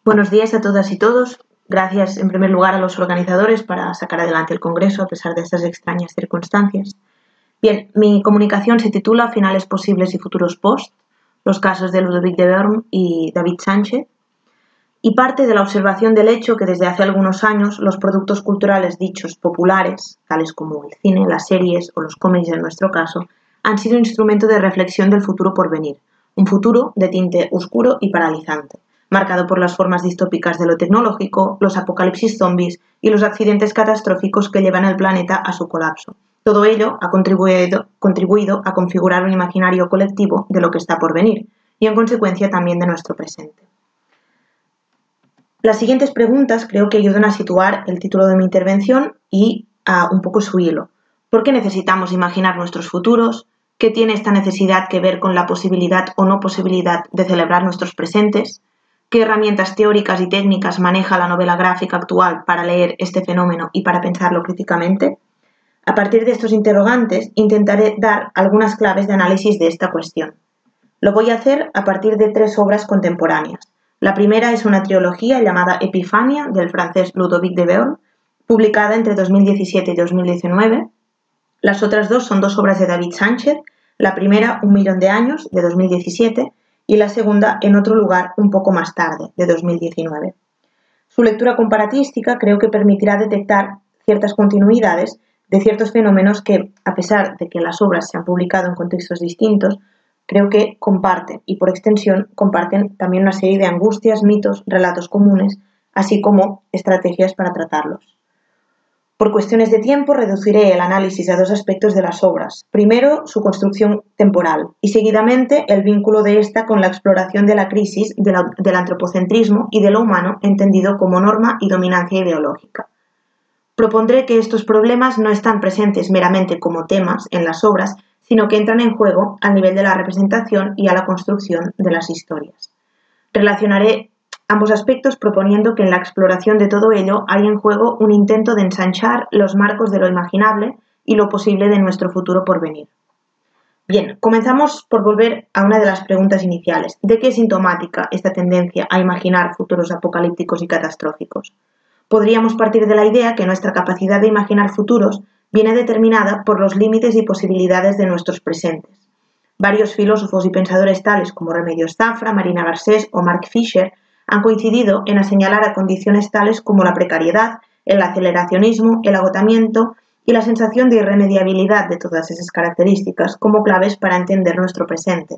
Buenos días a todas y todos. Gracias en primer lugar a los organizadores para sacar adelante el Congreso a pesar de estas extrañas circunstancias. Bien, mi comunicación se titula Finales posibles y futuros post, los casos de Ludovic de Berm y David Sánchez, y parte de la observación del hecho que desde hace algunos años los productos culturales dichos populares, tales como el cine, las series o los cómics en nuestro caso, han sido instrumento de reflexión del futuro por venir, un futuro de tinte oscuro y paralizante, marcado por las formas distópicas de lo tecnológico, los apocalipsis zombies y los accidentes catastróficos que llevan al planeta a su colapso. Todo ello ha contribuido a configurar un imaginario colectivo de lo que está por venir y, en consecuencia, también de nuestro presente. Las siguientes preguntas creo que ayudan a situar el título de mi intervención y a un poco su hilo. ¿Por qué necesitamos imaginar nuestros futuros? ¿Qué tiene esta necesidad que ver con la posibilidad o no posibilidad de celebrar nuestros presentes? ¿Qué herramientas teóricas y técnicas maneja la novela gráfica actual para leer este fenómeno y para pensarlo críticamente? A partir de estos interrogantes, intentaré dar algunas claves de análisis de esta cuestión. Lo voy a hacer a partir de 3 obras contemporáneas. La primera es una trilogía llamada Epifania, del francés Ludovic de Berm, publicada entre 2017 y 2019. Las otras 2 son 2 obras de David Sánchez, la primera Un millón de años, de 2017, y la segunda En otro lugar, un poco más tarde, de 2019. Su lectura comparatística creo que permitirá detectar ciertas continuidades de ciertos fenómenos que, a pesar de que las obras se han publicado en contextos distintos, creo que comparten, y por extensión comparten también una serie de angustias, mitos, relatos comunes, así como estrategias para tratarlos. Por cuestiones de tiempo reduciré el análisis a 2 aspectos de las obras. Primero, su construcción temporal y seguidamente el vínculo de esta con la exploración de la crisis del antropocentrismo y de lo humano entendido como norma y dominancia ideológica. Propondré que estos problemas no están presentes meramente como temas en las obras, sino que entran en juego al nivel de la representación y a la construcción de las historias. Relacionaré ambos aspectos proponiendo que en la exploración de todo ello hay en juego un intento de ensanchar los marcos de lo imaginable y lo posible de nuestro futuro por venir. Bien, comenzamos por volver a una de las preguntas iniciales. ¿De qué es sintomática esta tendencia a imaginar futuros apocalípticos y catastróficos? Podríamos partir de la idea que nuestra capacidad de imaginar futuros viene determinada por los límites y posibilidades de nuestros presentes. Varios filósofos y pensadores tales como Remedios Zafra, Marina Garcés o Mark Fisher han coincidido en señalar a condiciones tales como la precariedad, el aceleracionismo, el agotamiento y la sensación de irremediabilidad de todas esas características como claves para entender nuestro presente.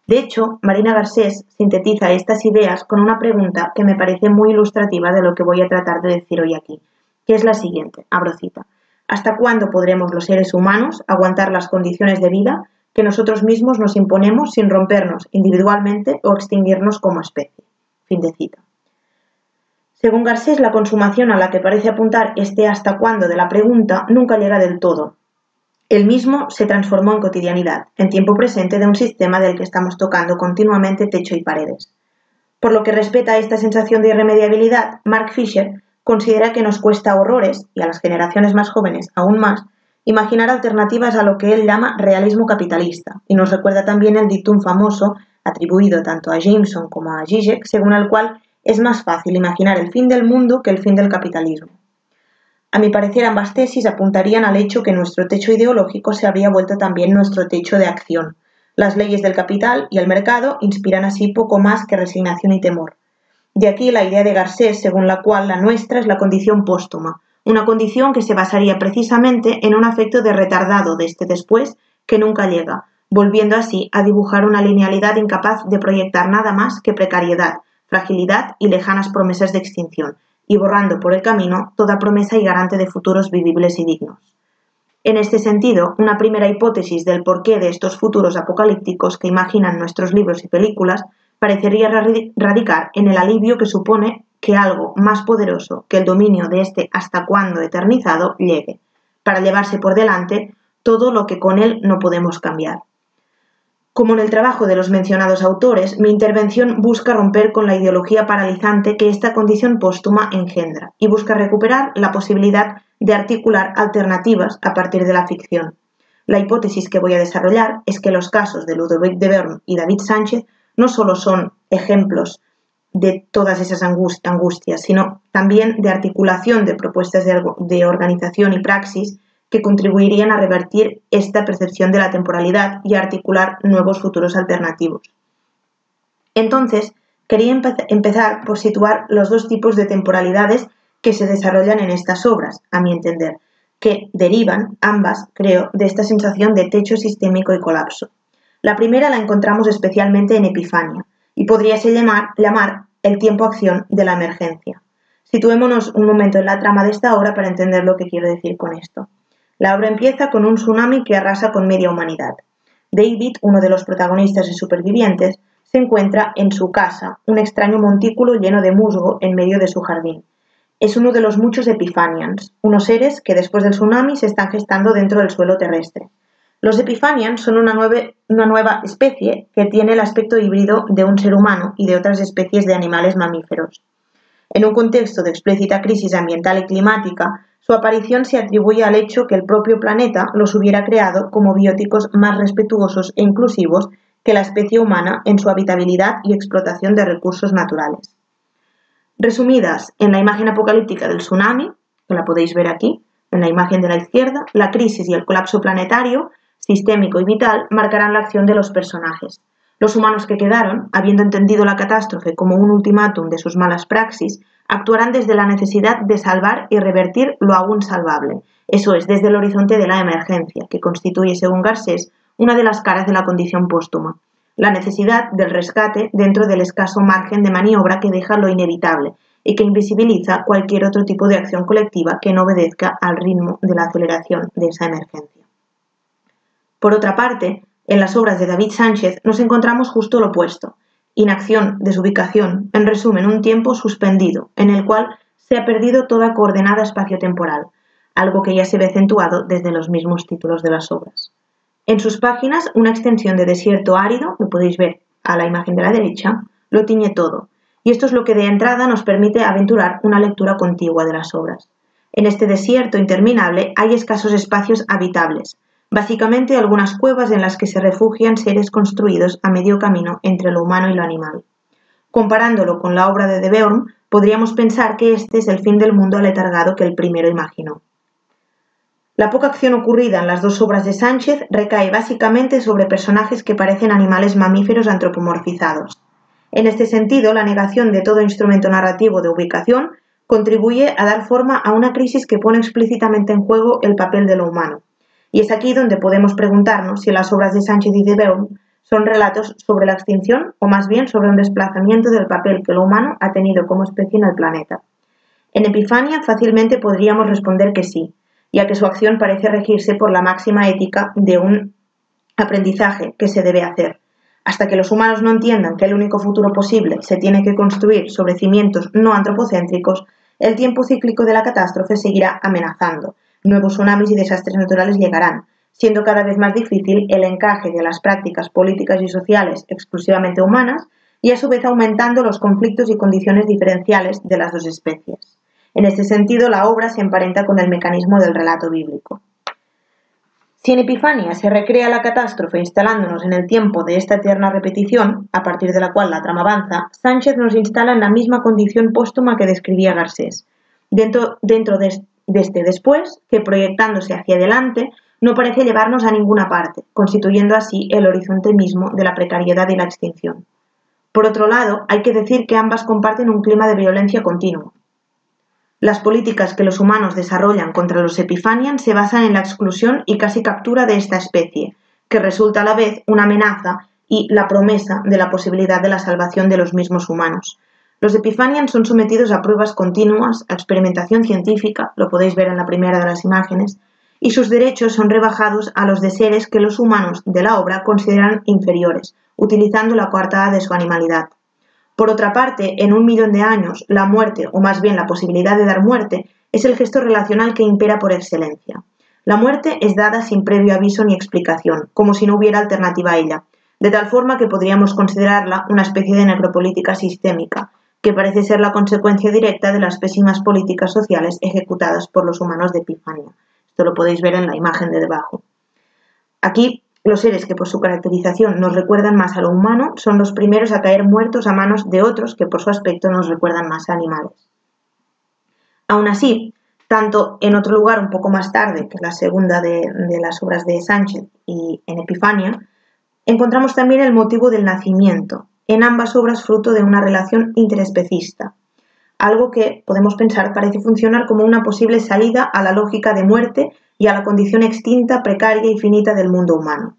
De hecho, Marina Garcés sintetiza estas ideas con una pregunta que me parece muy ilustrativa de lo que voy a tratar de decir hoy aquí, que es la siguiente, abro cita. ¿Hasta cuándo podremos los seres humanos aguantar las condiciones de vida que nosotros mismos nos imponemos sin rompernos individualmente o extinguirnos como especie? Fin de cita. Según Garcés, la consumación a la que parece apuntar este hasta cuándo de la pregunta nunca llega del todo. El mismo se transformó en cotidianidad, en tiempo presente de un sistema del que estamos tocando continuamente techo y paredes. Por lo que respecta a esta sensación de irremediabilidad, Mark Fisher considera que nos cuesta horrores, y a las generaciones más jóvenes aún más, imaginar alternativas a lo que él llama realismo capitalista, y nos recuerda también el dictum famoso, atribuido tanto a Jameson como a Zizek, según el cual es más fácil imaginar el fin del mundo que el fin del capitalismo. A mi parecer, ambas tesis apuntarían al hecho que nuestro techo ideológico se habría vuelto también nuestro techo de acción. Las leyes del capital y el mercado inspiran así poco más que resignación y temor. De aquí la idea de Garcés, según la cual la nuestra es la condición póstuma, una condición que se basaría precisamente en un afecto de retardado de este después que nunca llega, volviendo así a dibujar una linealidad incapaz de proyectar nada más que precariedad, fragilidad y lejanas promesas de extinción, y borrando por el camino toda promesa y garante de futuros vivibles y dignos. En este sentido, una primera hipótesis del porqué de estos futuros apocalípticos que imaginan nuestros libros y películas parecería radicar en el alivio que supone que algo más poderoso que el dominio de este hasta cuándo eternizado llegue, para llevarse por delante todo lo que con él no podemos cambiar. Como en el trabajo de los mencionados autores, mi intervención busca romper con la ideología paralizante que esta condición póstuma engendra y busca recuperar la posibilidad de articular alternativas a partir de la ficción. La hipótesis que voy a desarrollar es que los casos de Ludovic de Berm y David Sánchez no solo son ejemplos de todas esas angustias, sino también de articulación de propuestas de organización y praxis que contribuirían a revertir esta percepción de la temporalidad y a articular nuevos futuros alternativos. Entonces, quería empezar por situar los dos tipos de temporalidades que se desarrollan en estas obras, a mi entender, que derivan, ambas, creo, de esta sensación de techo sistémico y colapso. La primera la encontramos especialmente en Epifania, y podríase llamar el tiempo-acción de la emergencia. Situémonos un momento en la trama de esta obra para entender lo que quiero decir con esto. La obra empieza con un tsunami que arrasa con media humanidad. David, uno de los protagonistas y supervivientes, se encuentra en su casa, un extraño montículo lleno de musgo en medio de su jardín. Es uno de los muchos Epiphanians, unos seres que después del tsunami se están gestando dentro del suelo terrestre. Los Epiphanians son una nueva especie que tiene el aspecto híbrido de un ser humano y de otras especies de animales mamíferos. En un contexto de explícita crisis ambiental y climática, su aparición se atribuye al hecho que el propio planeta los hubiera creado como bióticos más respetuosos e inclusivos que la especie humana en su habitabilidad y explotación de recursos naturales. Resumidas en la imagen apocalíptica del tsunami, que la podéis ver aquí, en la imagen de la izquierda, la crisis y el colapso planetario, sistémico y vital, marcarán la acción de los personajes. Los humanos que quedaron, habiendo entendido la catástrofe como un ultimátum de sus malas praxis, actuarán desde la necesidad de salvar y revertir lo aún salvable, eso es, desde el horizonte de la emergencia, que constituye, según Garcés, una de las caras de la condición póstuma, la necesidad del rescate dentro del escaso margen de maniobra que deja lo inevitable y que invisibiliza cualquier otro tipo de acción colectiva que no obedezca al ritmo de la aceleración de esa emergencia. Por otra parte, en las obras de David Sánchez nos encontramos justo lo opuesto: inacción, desubicación, en resumen, un tiempo suspendido, en el cual se ha perdido toda coordenada espaciotemporal, algo que ya se ve acentuado desde los mismos títulos de las obras. En sus páginas, una extensión de desierto árido, lo podéis ver a la imagen de la derecha, lo tiñe todo, y esto es lo que de entrada nos permite aventurar una lectura contigua de las obras. En este desierto interminable hay escasos espacios habitables, básicamente algunas cuevas en las que se refugian seres construidos a medio camino entre lo humano y lo animal. Comparándolo con la obra de De Beorn, podríamos pensar que este es el fin del mundo aletargado que el primero imaginó. La poca acción ocurrida en las dos obras de Sánchez recae básicamente sobre personajes que parecen animales mamíferos antropomorfizados. En este sentido, la negación de todo instrumento narrativo de ubicación contribuye a dar forma a una crisis que pone explícitamente en juego el papel de lo humano. Y es aquí donde podemos preguntarnos si las obras de Sánchez y de Beorn son relatos sobre la extinción o más bien sobre un desplazamiento del papel que lo humano ha tenido como especie en el planeta. En Epifania fácilmente podríamos responder que sí, ya que su acción parece regirse por la máxima ética de un aprendizaje que se debe hacer. Hasta que los humanos no entiendan que el único futuro posible se tiene que construir sobre cimientos no antropocéntricos, el tiempo cíclico de la catástrofe seguirá amenazando. Nuevos tsunamis y desastres naturales llegarán, siendo cada vez más difícil el encaje de las prácticas políticas y sociales exclusivamente humanas y a su vez aumentando los conflictos y condiciones diferenciales de las dos especies. En este sentido, la obra se emparenta con el mecanismo del relato bíblico. Si en Epifania se recrea la catástrofe instalándonos en el tiempo de esta eterna repetición, a partir de la cual la trama avanza, Sánchez nos instala en la misma condición póstuma que describía Garcés, dentro de este después, que proyectándose hacia adelante, no parece llevarnos a ninguna parte, constituyendo así el horizonte mismo de la precariedad y la extinción. Por otro lado, hay que decir que ambas comparten un clima de violencia continuo. Las políticas que los humanos desarrollan contra los Epiphanians se basan en la exclusión y casi captura de esta especie, que resulta a la vez una amenaza y la promesa de la posibilidad de la salvación de los mismos humanos. Los Epiphanians son sometidos a pruebas continuas, a experimentación científica, lo podéis ver en la primera de las imágenes, y sus derechos son rebajados a los de seres que los humanos de la obra consideran inferiores, utilizando la coartada de su animalidad. Por otra parte, en 1.000.000 de años, la muerte, o más bien la posibilidad de dar muerte, es el gesto relacional que impera por excelencia. La muerte es dada sin previo aviso ni explicación, como si no hubiera alternativa a ella, de tal forma que podríamos considerarla una especie de necropolítica sistémica, que parece ser la consecuencia directa de las pésimas políticas sociales ejecutadas por los humanos de Epifania. Esto lo podéis ver en la imagen de debajo. Aquí Los seres que por su caracterización nos recuerdan más a lo humano son los primeros a caer muertos a manos de otros que por su aspecto nos recuerdan más a animales. Aún así, tanto en otro lugar un poco más tarde, que es la segunda de las obras de Sánchez, y en Epifania, encontramos también el motivo del nacimiento, en ambas obras fruto de una relación interespecista, algo que, podemos pensar, parece funcionar como una posible salida a la lógica de muerte y a la condición extinta, precaria y finita del mundo humano.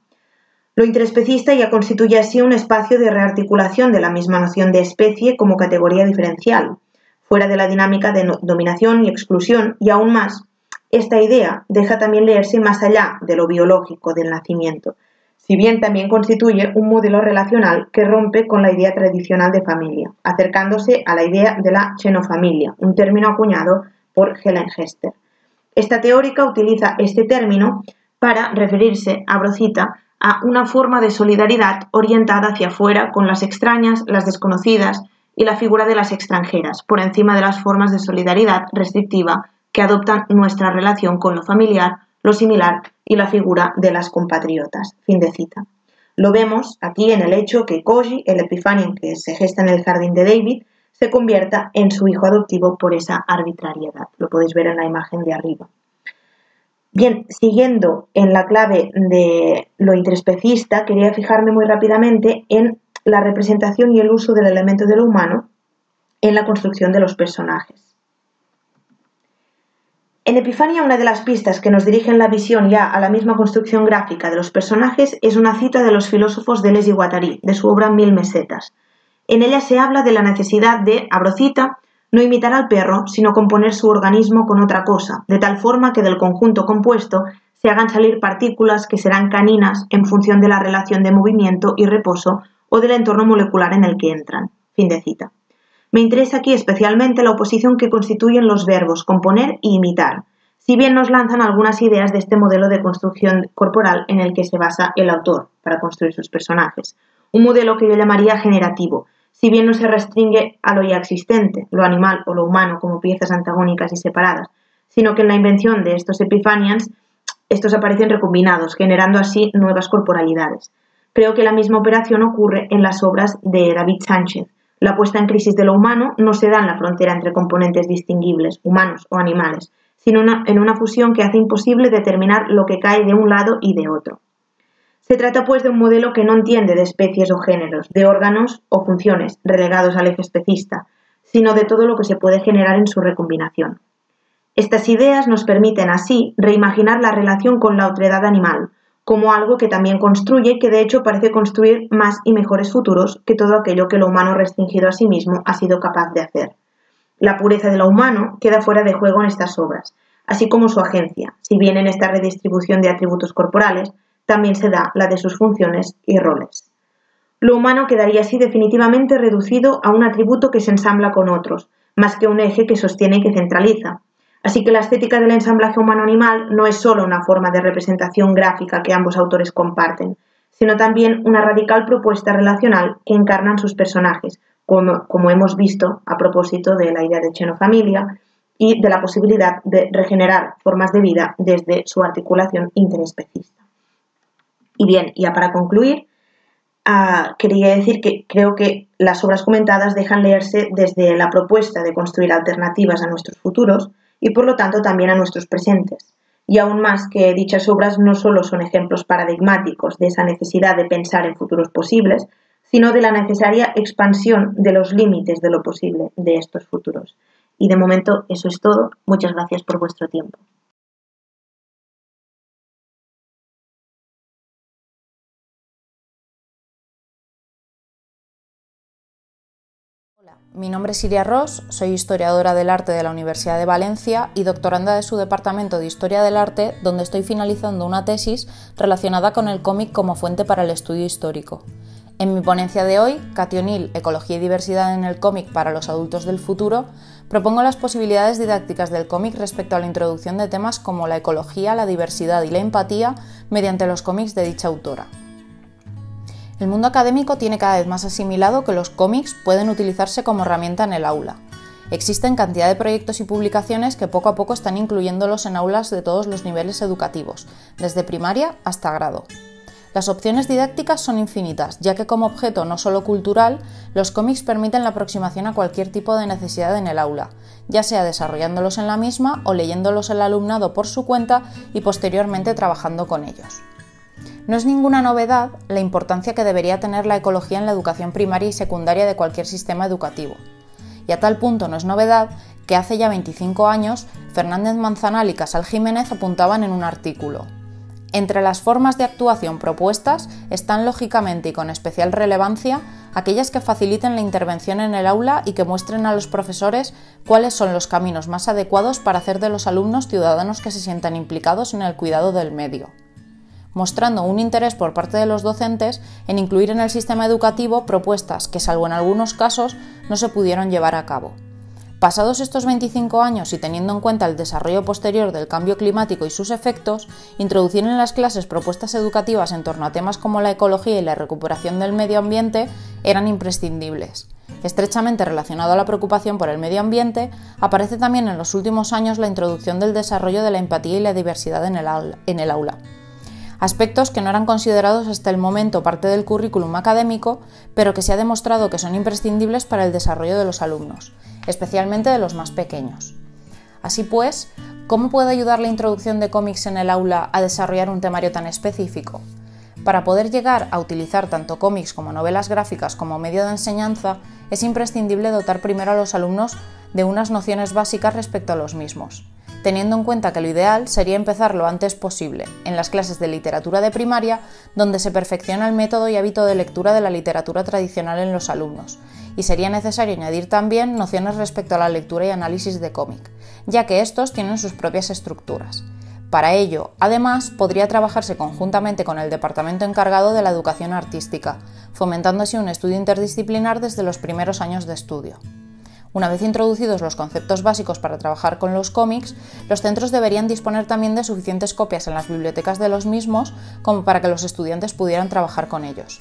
Lo interespecista ya constituye así un espacio de rearticulación de la misma noción de especie como categoría diferencial, fuera de la dinámica de dominación y exclusión, y aún más, esta idea deja también leerse más allá de lo biológico del nacimiento, si bien también constituye un modelo relacional que rompe con la idea tradicional de familia, acercándose a la idea de la xenofamilia, un término acuñado por Helen Hester. Esta teórica utiliza este término para referirse, abro cita, a una forma de solidaridad orientada hacia afuera con las extrañas, las desconocidas y la figura de las extranjeras, por encima de las formas de solidaridad restrictiva que adoptan nuestra relación con lo familiar, lo similar y la figura de las compatriotas. Fin de cita. Lo vemos aquí en el hecho que Koji, el Epifanian que se gesta en el jardín de David, se convierta en su hijo adoptivo por esa arbitrariedad. Lo podéis ver en la imagen de arriba. Bien, siguiendo en la clave de lo interespecista, quería fijarme muy rápidamente en la representación y el uso del elemento de lo humano en la construcción de los personajes. En Epifania, una de las pistas que nos dirigen la visión ya a la misma construcción gráfica de los personajes es una cita de los filósofos Deleuze y Guattari, de su obra Mil mesetas. En ella se habla de la necesidad de, abro cita, no imitar al perro, sino componer su organismo con otra cosa, de tal forma que del conjunto compuesto se hagan salir partículas que serán caninas en función de la relación de movimiento y reposo o del entorno molecular en el que entran. Fin de cita. Me interesa aquí especialmente la oposición que constituyen los verbos componer y imitar, si bien nos lanzan algunas ideas de este modelo de construcción corporal en el que se basa el autor para construir sus personajes. Un modelo que yo llamaría generativo, si bien no se restringe a lo ya existente, lo animal o lo humano como piezas antagónicas y separadas, sino que en la invención de estos Epifanians, estos aparecen recombinados, generando así nuevas corporalidades. Creo que la misma operación ocurre en las obras de David Sánchez. La puesta en crisis de lo humano no se da en la frontera entre componentes distinguibles, humanos o animales, sino en una fusión que hace imposible determinar lo que cae de un lado y de otro. Se trata pues de un modelo que no entiende de especies o géneros, de órganos o funciones relegados al eje especista, sino de todo lo que se puede generar en su recombinación. Estas ideas nos permiten así reimaginar la relación con la otredad animal, como algo que también construye y que de hecho parece construir más y mejores futuros que todo aquello que lo humano restringido a sí mismo ha sido capaz de hacer. La pureza de lo humano queda fuera de juego en estas obras, así como su agencia, si bien en esta redistribución de atributos corporales también se da la de sus funciones y roles. Lo humano quedaría así definitivamente reducido a un atributo que se ensambla con otros, más que un eje que sostiene y que centraliza. Así que la estética del ensamblaje humano-animal no es solo una forma de representación gráfica que ambos autores comparten, sino también una radical propuesta relacional que encarnan sus personajes, como hemos visto a propósito de la idea de xenofamilia y de la posibilidad de regenerar formas de vida desde su articulación interespecista. Y bien, ya para concluir, quería decir que creo que las obras comentadas dejan leerse desde la propuesta de construir alternativas a nuestros futuros y por lo tanto también a nuestros presentes. Y aún más que dichas obras no solo son ejemplos paradigmáticos de esa necesidad de pensar en futuros posibles, sino de la necesaria expansión de los límites de lo posible de estos futuros. Y de momento eso es todo. Muchas gracias por vuestro tiempo. Hola, mi nombre es Iria Ross, soy historiadora del arte de la Universidad de Valencia y doctoranda de su departamento de Historia del Arte, donde estoy finalizando una tesis relacionada con el cómic como fuente para el estudio histórico. En mi ponencia de hoy, Katy O'Neill, Ecología y Diversidad en el cómic para los adultos del futuro, propongo las posibilidades didácticas del cómic respecto a la introducción de temas como la ecología, la diversidad y la empatía mediante los cómics de dicha autora. El mundo académico tiene cada vez más asimilado que los cómics pueden utilizarse como herramienta en el aula. Existen cantidad de proyectos y publicaciones que poco a poco están incluyéndolos en aulas de todos los niveles educativos, desde primaria hasta grado. Las opciones didácticas son infinitas, ya que como objeto no solo cultural, los cómics permiten la aproximación a cualquier tipo de necesidad en el aula, ya sea desarrollándolos en la misma o leyéndolos el alumnado por su cuenta y posteriormente trabajando con ellos. No es ninguna novedad la importancia que debería tener la ecología en la educación primaria y secundaria de cualquier sistema educativo. Y a tal punto no es novedad que hace ya 25 años Fernández Manzanal y Casal Jiménez apuntaban en un artículo: entre las formas de actuación propuestas están lógicamente y con especial relevancia aquellas que faciliten la intervención en el aula y que muestren a los profesores cuáles son los caminos más adecuados para hacer de los alumnos ciudadanos que se sientan implicados en el cuidado del medio, mostrando un interés por parte de los docentes en incluir en el sistema educativo propuestas que, salvo en algunos casos, no se pudieron llevar a cabo. Pasados estos 25 años y teniendo en cuenta el desarrollo posterior del cambio climático y sus efectos, introducir en las clases propuestas educativas en torno a temas como la ecología y la recuperación del medio ambiente eran imprescindibles. Estrechamente relacionado a la preocupación por el medio ambiente, aparece también en los últimos años la introducción del desarrollo de la empatía y la diversidad en el aula. Aspectos que no eran considerados hasta el momento parte del currículum académico, pero que se ha demostrado que son imprescindibles para el desarrollo de los alumnos, especialmente de los más pequeños. Así pues, ¿cómo puede ayudar la introducción de cómics en el aula a desarrollar un temario tan específico? Para poder llegar a utilizar tanto cómics como novelas gráficas como medio de enseñanza, es imprescindible dotar primero a los alumnos de unas nociones básicas respecto a los mismos, teniendo en cuenta que lo ideal sería empezar lo antes posible, en las clases de literatura de primaria, donde se perfecciona el método y hábito de lectura de la literatura tradicional en los alumnos, y sería necesario añadir también nociones respecto a la lectura y análisis de cómic, ya que estos tienen sus propias estructuras. Para ello, además, podría trabajarse conjuntamente con el departamento encargado de la educación artística, fomentando así un estudio interdisciplinar desde los primeros años de estudio. Una vez introducidos los conceptos básicos para trabajar con los cómics, los centros deberían disponer también de suficientes copias en las bibliotecas de los mismos como para que los estudiantes pudieran trabajar con ellos.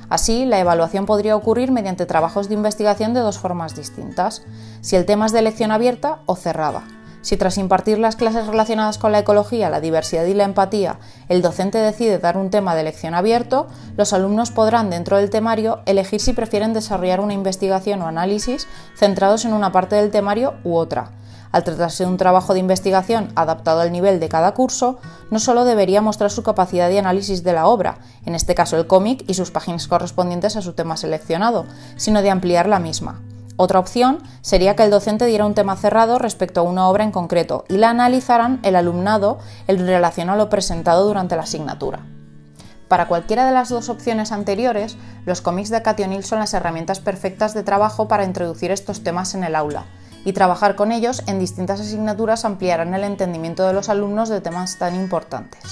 Así, la evaluación podría ocurrir mediante trabajos de investigación de dos formas distintas: si el tema es de elección abierta o cerrada. Si tras impartir las clases relacionadas con la ecología, la diversidad y la empatía, el docente decide dar un tema de elección abierto, los alumnos podrán, dentro del temario, elegir si prefieren desarrollar una investigación o análisis centrados en una parte del temario u otra. Al tratarse de un trabajo de investigación adaptado al nivel de cada curso, no solo debería mostrar su capacidad de análisis de la obra, en este caso el cómic y sus páginas correspondientes a su tema seleccionado, sino de ampliar la misma. Otra opción sería que el docente diera un tema cerrado respecto a una obra en concreto y la analizaran el alumnado en relación a lo presentado durante la asignatura. Para cualquiera de las dos opciones anteriores, los cómics de Cathy O'Neil son las herramientas perfectas de trabajo para introducir estos temas en el aula, y trabajar con ellos en distintas asignaturas ampliarán el entendimiento de los alumnos de temas tan importantes.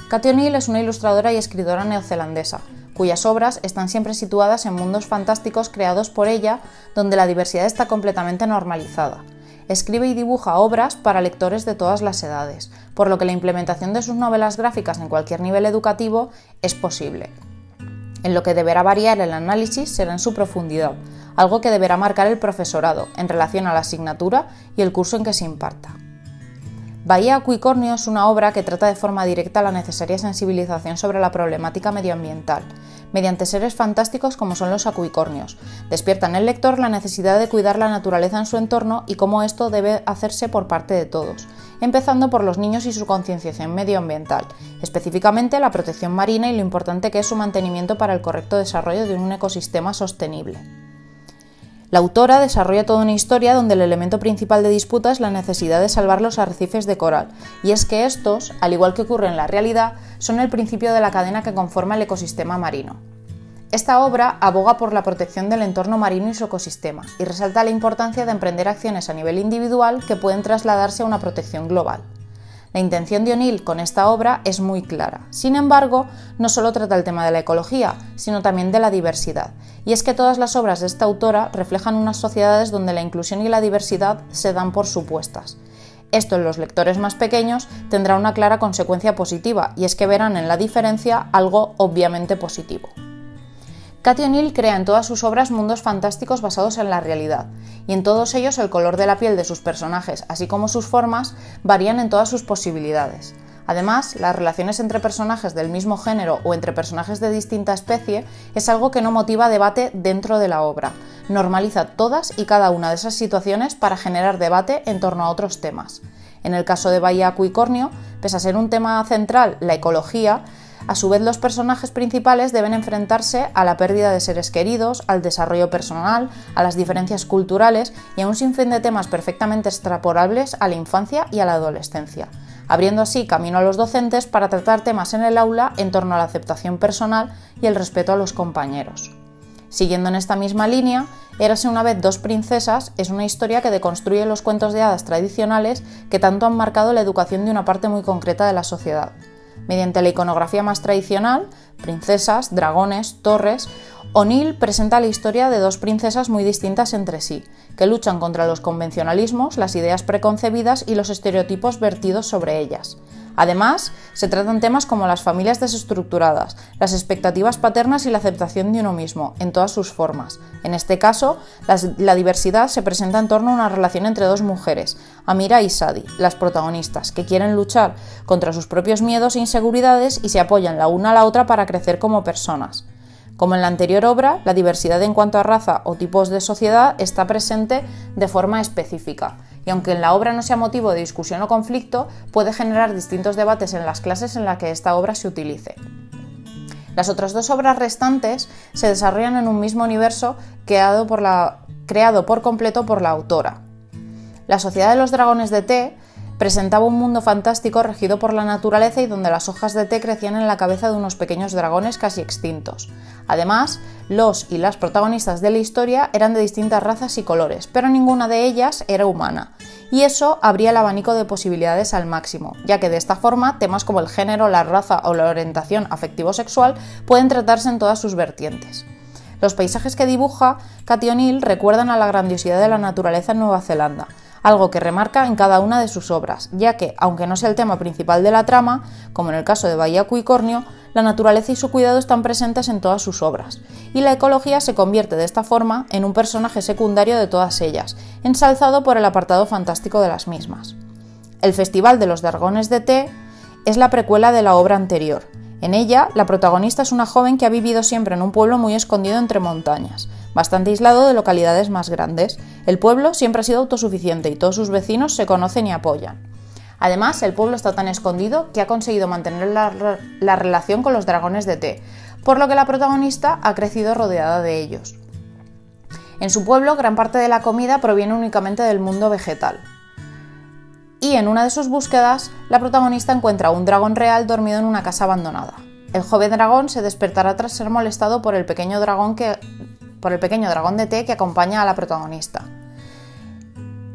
Cathy O'Neil es una ilustradora y escritora neozelandesa, cuyas obras están siempre situadas en mundos fantásticos creados por ella, donde la diversidad está completamente normalizada. Escribe y dibuja obras para lectores de todas las edades, por lo que la implementación de sus novelas gráficas en cualquier nivel educativo es posible. En lo que deberá variar el análisis será en su profundidad, algo que deberá marcar el profesorado en relación a la asignatura y el curso en que se imparta. Bahía Acuicornio es una obra que trata de forma directa la necesaria sensibilización sobre la problemática medioambiental, mediante seres fantásticos como son los acuicornios. Despierta en el lector la necesidad de cuidar la naturaleza en su entorno y cómo esto debe hacerse por parte de todos, empezando por los niños y su concienciación medioambiental, específicamente la protección marina y lo importante que es su mantenimiento para el correcto desarrollo de un ecosistema sostenible. La autora desarrolla toda una historia donde el elemento principal de disputa es la necesidad de salvar los arrecifes de coral, y es que estos, al igual que ocurre en la realidad, son el principio de la cadena que conforma el ecosistema marino. Esta obra aboga por la protección del entorno marino y su ecosistema, y resalta la importancia de emprender acciones a nivel individual que pueden trasladarse a una protección global. La intención de O'Neil con esta obra es muy clara. Sin embargo, no solo trata el tema de la ecología, sino también de la diversidad. Y es que todas las obras de esta autora reflejan unas sociedades donde la inclusión y la diversidad se dan por supuestas. Esto en los lectores más pequeños tendrá una clara consecuencia positiva, y es que verán en la diferencia algo obviamente positivo. Cathy O'Neil crea en todas sus obras mundos fantásticos basados en la realidad, y en todos ellos el color de la piel de sus personajes, así como sus formas, varían en todas sus posibilidades. Además, las relaciones entre personajes del mismo género o entre personajes de distinta especie es algo que no motiva debate dentro de la obra. Normaliza todas y cada una de esas situaciones para generar debate en torno a otros temas. En el caso de Bahía Acuicornio, pese a ser un tema central, la ecología, a su vez los personajes principales deben enfrentarse a la pérdida de seres queridos, al desarrollo personal, a las diferencias culturales y a un sinfín de temas perfectamente extrapolables a la infancia y a la adolescencia, abriendo así camino a los docentes para tratar temas en el aula en torno a la aceptación personal y el respeto a los compañeros. Siguiendo en esta misma línea, Érase una vez dos princesas es una historia que deconstruye los cuentos de hadas tradicionales que tanto han marcado la educación de una parte muy concreta de la sociedad. Mediante la iconografía más tradicional, princesas, dragones, torres, O'Neill presenta la historia de dos princesas muy distintas entre sí, que luchan contra los convencionalismos, las ideas preconcebidas y los estereotipos vertidos sobre ellas. Además, se tratan temas como las familias desestructuradas, las expectativas paternas y la aceptación de uno mismo, en todas sus formas. En este caso, la diversidad se presenta en torno a una relación entre dos mujeres, Amira y Sadie, las protagonistas, que quieren luchar contra sus propios miedos e inseguridades y se apoyan la una a la otra para crecer como personas. Como en la anterior obra, la diversidad en cuanto a raza o tipos de sociedad está presente de forma específica, y aunque en la obra no sea motivo de discusión o conflicto, puede generar distintos debates en las clases en las que esta obra se utilice. Las otras dos obras restantes se desarrollan en un mismo universo creado por completo por la autora. La Sociedad de los Dragones de Té presentaba un mundo fantástico regido por la naturaleza y donde las hojas de té crecían en la cabeza de unos pequeños dragones casi extintos. Además, los y las protagonistas de la historia eran de distintas razas y colores, pero ninguna de ellas era humana, y eso abría el abanico de posibilidades al máximo, ya que de esta forma temas como el género, la raza o la orientación afectivo-sexual pueden tratarse en todas sus vertientes. Los paisajes que dibuja Katy O'Neill recuerdan a la grandiosidad de la naturaleza en Nueva Zelanda, algo que remarca en cada una de sus obras, ya que, aunque no sea el tema principal de la trama, como en el caso de Bahía Acuicornio, la naturaleza y su cuidado están presentes en todas sus obras, y la ecología se convierte de esta forma en un personaje secundario de todas ellas, ensalzado por el apartado fantástico de las mismas. El Festival de los Dragones de Té es la precuela de la obra anterior. En ella, la protagonista es una joven que ha vivido siempre en un pueblo muy escondido entre montañas, bastante aislado de localidades más grandes. El pueblo siempre ha sido autosuficiente y todos sus vecinos se conocen y apoyan. Además, el pueblo está tan escondido que ha conseguido mantener la relación con los dragones de té, por lo que la protagonista ha crecido rodeada de ellos. En su pueblo, gran parte de la comida proviene únicamente del mundo vegetal. Y en una de sus búsquedas, la protagonista encuentra un dragón real dormido en una casa abandonada. El joven dragón se despertará tras ser molestado por el pequeño dragón de té que acompaña a la protagonista.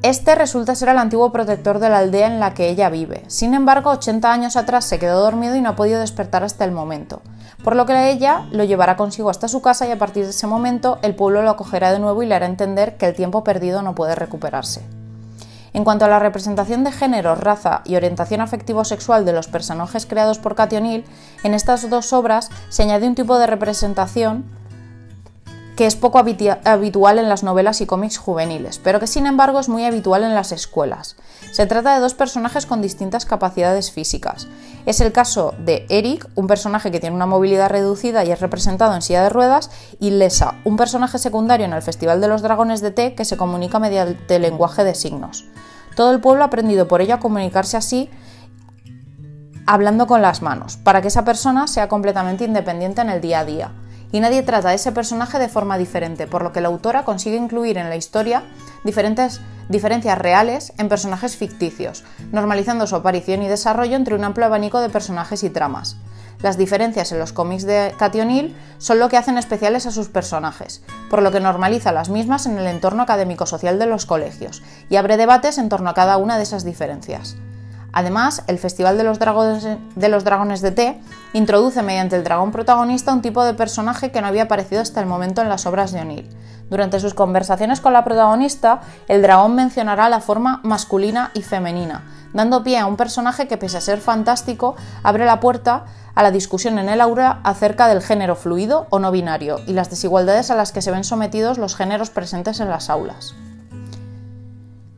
Este resulta ser el antiguo protector de la aldea en la que ella vive. Sin embargo, 80 años atrás se quedó dormido y no ha podido despertar hasta el momento, por lo que ella lo llevará consigo hasta su casa y a partir de ese momento el pueblo lo acogerá de nuevo y le hará entender que el tiempo perdido no puede recuperarse. En cuanto a la representación de género, raza y orientación afectivo-sexual de los personajes creados por Katy O'Neill, en estas dos obras se añade un tipo de representación que es poco habitual en las novelas y cómics juveniles, pero que sin embargo es muy habitual en las escuelas. Se trata de dos personajes con distintas capacidades físicas. Es el caso de Eric, un personaje que tiene una movilidad reducida y es representado en silla de ruedas, y Lesa, un personaje secundario en el Festival de los Dragones de Té que se comunica mediante lenguaje de signos. Todo el pueblo ha aprendido por ello a comunicarse así, hablando con las manos, para que esa persona sea completamente independiente en el día a día. Y nadie trata a ese personaje de forma diferente, por lo que la autora consigue incluir en la historia diferentes diferencias reales en personajes ficticios, normalizando su aparición y desarrollo entre un amplio abanico de personajes y tramas. Las diferencias en los cómics de Katy O'Neill son lo que hacen especiales a sus personajes, por lo que normaliza las mismas en el entorno académico-social de los colegios y abre debates en torno a cada una de esas diferencias. Además, el Festival de los Dragones de Té introduce mediante el dragón protagonista un tipo de personaje que no había aparecido hasta el momento en las obras de O'Neill. Durante sus conversaciones con la protagonista, el dragón mencionará la forma masculina y femenina, dando pie a un personaje que, pese a ser fantástico, abre la puerta a la discusión en el aula acerca del género fluido o no binario y las desigualdades a las que se ven sometidos los géneros presentes en las aulas.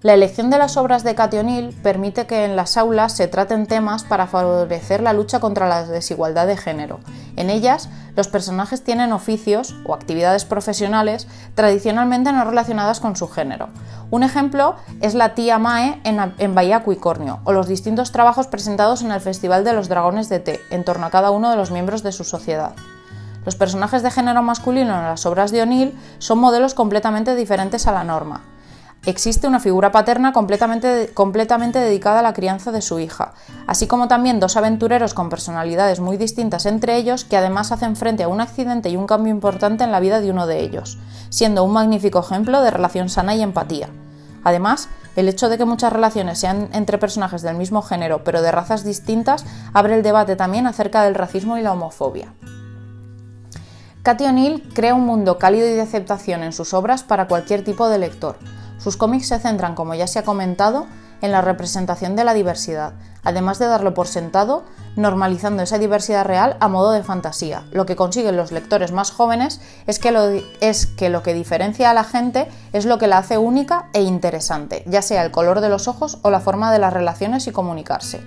La elección de las obras de Cathy O'Neil permite que en las aulas se traten temas para favorecer la lucha contra la desigualdad de género. En ellas, los personajes tienen oficios o actividades profesionales tradicionalmente no relacionadas con su género. Un ejemplo es la tía Mae en Bahía Cuicornio, o los distintos trabajos presentados en el Festival de los Dragones de Té, en torno a cada uno de los miembros de su sociedad. Los personajes de género masculino en las obras de O'Neil son modelos completamente diferentes a la norma. Existe una figura paterna completamente dedicada a la crianza de su hija, así como también dos aventureros con personalidades muy distintas entre ellos que además hacen frente a un accidente y un cambio importante en la vida de uno de ellos, siendo un magnífico ejemplo de relación sana y empatía. Además, el hecho de que muchas relaciones sean entre personajes del mismo género pero de razas distintas abre el debate también acerca del racismo y la homofobia. Cathy O'Neil crea un mundo cálido y de aceptación en sus obras para cualquier tipo de lector. Sus cómics se centran, como ya se ha comentado, en la representación de la diversidad, además de darlo por sentado, normalizando esa diversidad real a modo de fantasía. Lo que consiguen los lectores más jóvenes es que lo que diferencia a la gente es lo que la hace única e interesante, ya sea el color de los ojos o la forma de las relaciones y comunicarse.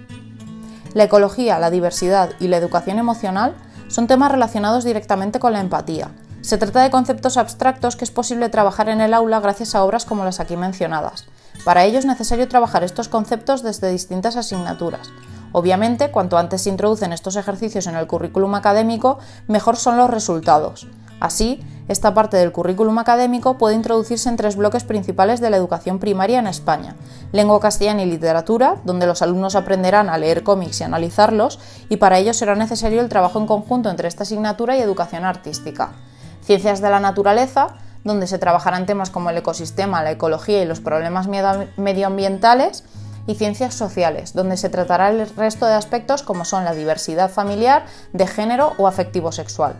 La ecología, la diversidad y la educación emocional son temas relacionados directamente con la empatía. Se trata de conceptos abstractos que es posible trabajar en el aula gracias a obras como las aquí mencionadas. Para ello es necesario trabajar estos conceptos desde distintas asignaturas. Obviamente, cuanto antes se introducen estos ejercicios en el currículum académico, mejor son los resultados. Así, esta parte del currículum académico puede introducirse en 3 bloques principales de la educación primaria en España: lengua castellana y literatura, donde los alumnos aprenderán a leer cómics y analizarlos, y para ello será necesario el trabajo en conjunto entre esta asignatura y educación artística. Ciencias de la naturaleza, donde se trabajarán temas como el ecosistema, la ecología y los problemas medioambientales, y ciencias sociales, donde se tratará el resto de aspectos como son la diversidad familiar, de género o afectivo-sexual.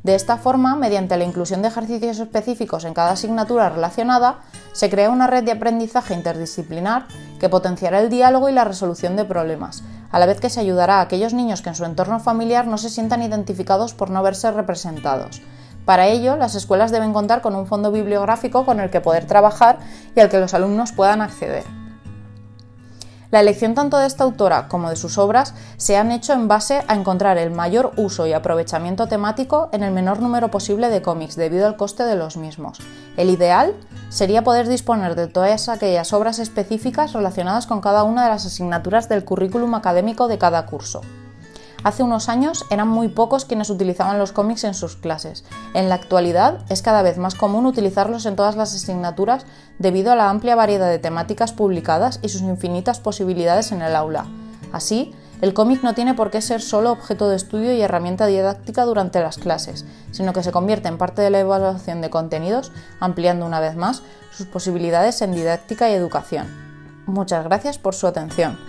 De esta forma, mediante la inclusión de ejercicios específicos en cada asignatura relacionada, se crea una red de aprendizaje interdisciplinar que potenciará el diálogo y la resolución de problemas, a la vez que se ayudará a aquellos niños que en su entorno familiar no se sientan identificados por no verse representados. Para ello, las escuelas deben contar con un fondo bibliográfico con el que poder trabajar y al que los alumnos puedan acceder. La elección tanto de esta autora como de sus obras se han hecho en base a encontrar el mayor uso y aprovechamiento temático en el menor número posible de cómics debido al coste de los mismos. El ideal sería poder disponer de todas aquellas obras específicas relacionadas con cada una de las asignaturas del currículum académico de cada curso. Hace unos años eran muy pocos quienes utilizaban los cómics en sus clases. En la actualidad es cada vez más común utilizarlos en todas las asignaturas debido a la amplia variedad de temáticas publicadas y sus infinitas posibilidades en el aula. Así, el cómic no tiene por qué ser solo objeto de estudio y herramienta didáctica durante las clases, sino que se convierte en parte de la evaluación de contenidos, ampliando una vez más sus posibilidades en didáctica y educación. Muchas gracias por su atención.